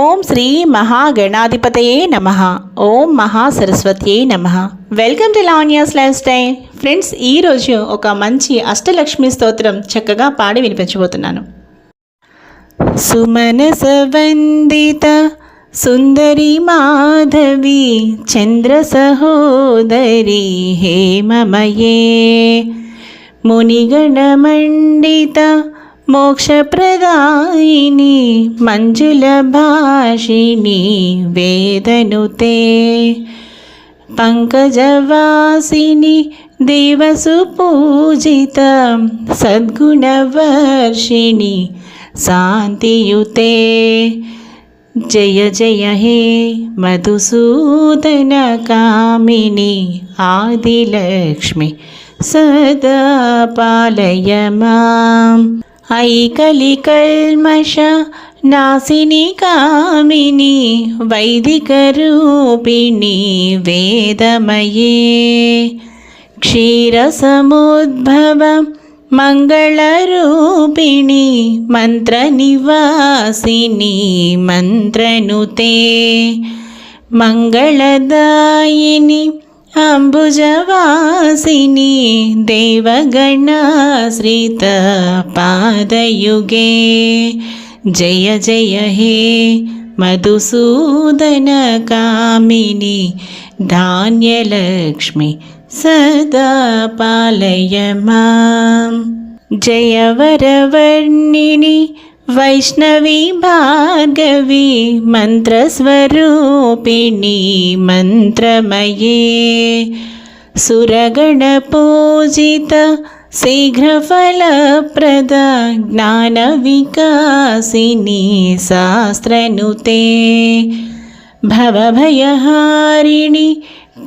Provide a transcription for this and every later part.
ఓం శ్రీ మహాగణాధిపతయే నమః. ఓం మహాసరస్వత్యే నమః. Welcome to Lavanya's life style. Friends, ఈరోజు ఒక మంచి అష్టలక్ష్మి స్తోత్రం చక్కగా పాడి వినిపించబోతున్నాను. సుమనస వందిత సుందరి మాధవి చంద్ర సహోదరి హేమమయే మునిగణమండిత మోక్షప్రదాయిని మంజుల భాషిణి వేదనుతే పంకజవాసిని దేవసు పూజిత సద్గుణవర్షిణి శాంతియుతే జయ జయ హే మధుసూదన కామిని ఆదిలక్ష్మి సదా పాలయ మాం. ఐకలికల్మష నాసిని కామిని వైదిక రూపిణి వేదమయే క్షీరసముద్భవ మంగళరూపిణి మంత్రనివాసిని మంత్రనుతే మంగళదాయిని అంబుజవాసిని దేవగణాశ్రిత పాదయుగే జయ జయ హే మధుసూదన కామిని ధాన్యలక్ష్మి సదా పాలయ మాం. జయ వరవర్ణిని వైష్ణవి భార్గవి మంత్రస్వరూపిణి మంత్రమయే సురగణ పూజిత శీఘ్రఫలప్రద జ్ఞాన వికాసిని శాస్త్రనుతే భవభయహారిణి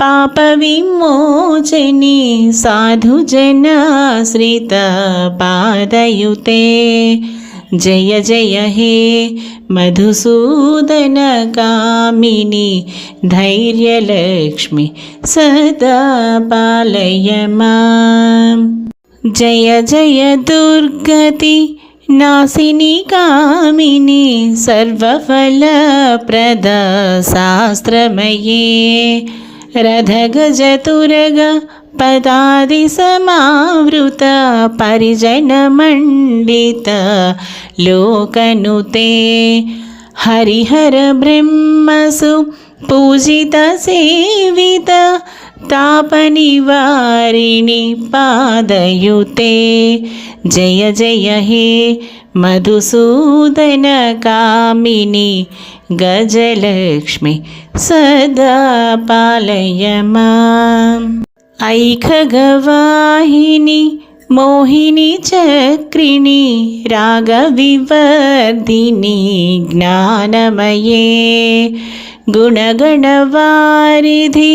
పాప విమోచని సాధుజనాశ్రిత పాదయుతే జయ జయ హే మధుసూదన కామిని ధైర్యలక్ష్మి సదా పాలయ మాం. జయ జయ దుర్గతి నాసిని కామిని సర్వఫలప్రద శాస్త్రమయే రథగజతురగ పదాది సమావృత పరిజనమండిత లోకనుతే హరిహర బ్రహ్మసు పూజిత సేవిత తాపనివారిణి పాదయుతే జయ జయ హే మధుసూదన కామిని గజలక్ష్మి సదా పాలయ మాం. ఐఖగవాహిని మోహిని చక్రిణి రాగవివర్ధిని జ్ఞానమయే గుణగణవారిధి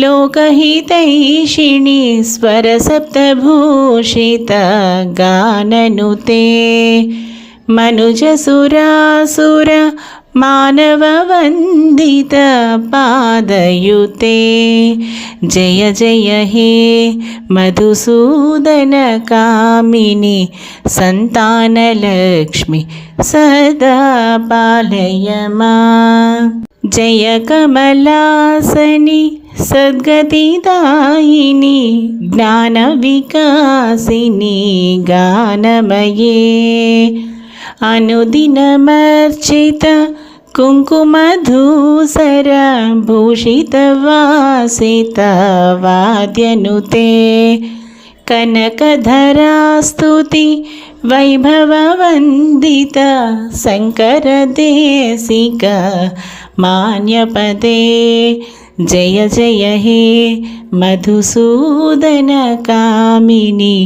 లోకహితైషిణి స్వరసప్తభూషిత గాననుతే మనుజసురాసుర మానవ వందిత పాదయుతే జయ జయ హే మధుసూదన కామిని సంతానలక్ష్మి సదా పాలయ మాం. జయ కమలాసని సద్గతిదాయిని జ్ఞాన వికాసిని గానమయే అనుదినమర్చిత కుంకుమధూసర భూషిత వాసిత వాద్యనుతే కనకధరాస్తుతి వైభవ వందిత శంకర దేశిక మాన్యపదే జయ జయ హే మధుసూదన కామిని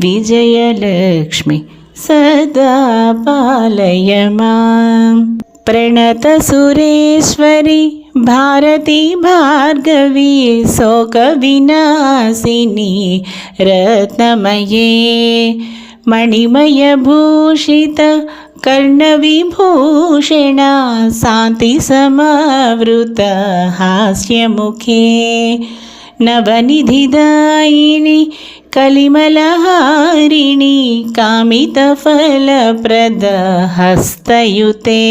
విజయలక్ష్మి సదా పాలయ మాం. ప్రణత సురేశ్వరి భారతి భార్గవి శోక వినాశిని రత్నమయే మణిమయ భూషిత కర్ణ విభూషణ శాంతి సమవృత హాస్యముఖే నవనిధిదాయిని కలిమలహారిణి కామితఫలప్రద హస్తయుతే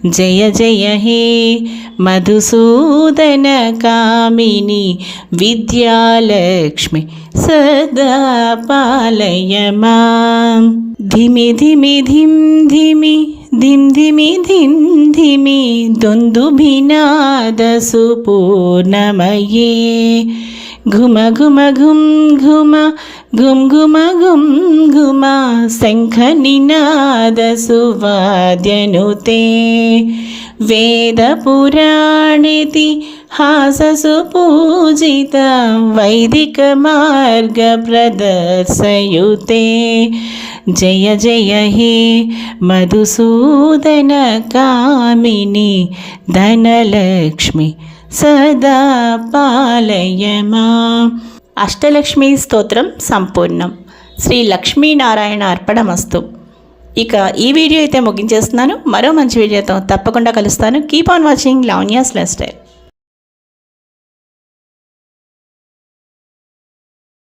జయ జయ హే మధుసూదన కామిని విద్యాలక్ష్మి సదా పాలయ మాం. ధిమి ధిమి ధిం ధిమి ధిం ధిమి ధిం ధిమి దుందుభినాదసు పూర్ణమయే ఘుమ ఘుమ ఘుం ఘుమ ఘుం ఘుమ ఘుం ఘుమ శంఖ నినాదసు వాద్యనుతే వేద పురాణితి హాససు పూజిత వైదిక మార్గ ప్రదర్శయుతే జయ జయ హే మధుసూదన కామిని ధనలక్ష్మి సదా పాలయ మాం. అష్టలక్ష్మి స్తోత్రం సంపూర్ణం. శ్రీ లక్ష్మీనారాయణ అర్పణమస్తు. ఇక ఈ వీడియో అయితే ముగించేస్తున్నాను. మరో మంచి వీడియోతో తప్పకుండా కలుస్తాను. Keep on watching Lavanya's life style.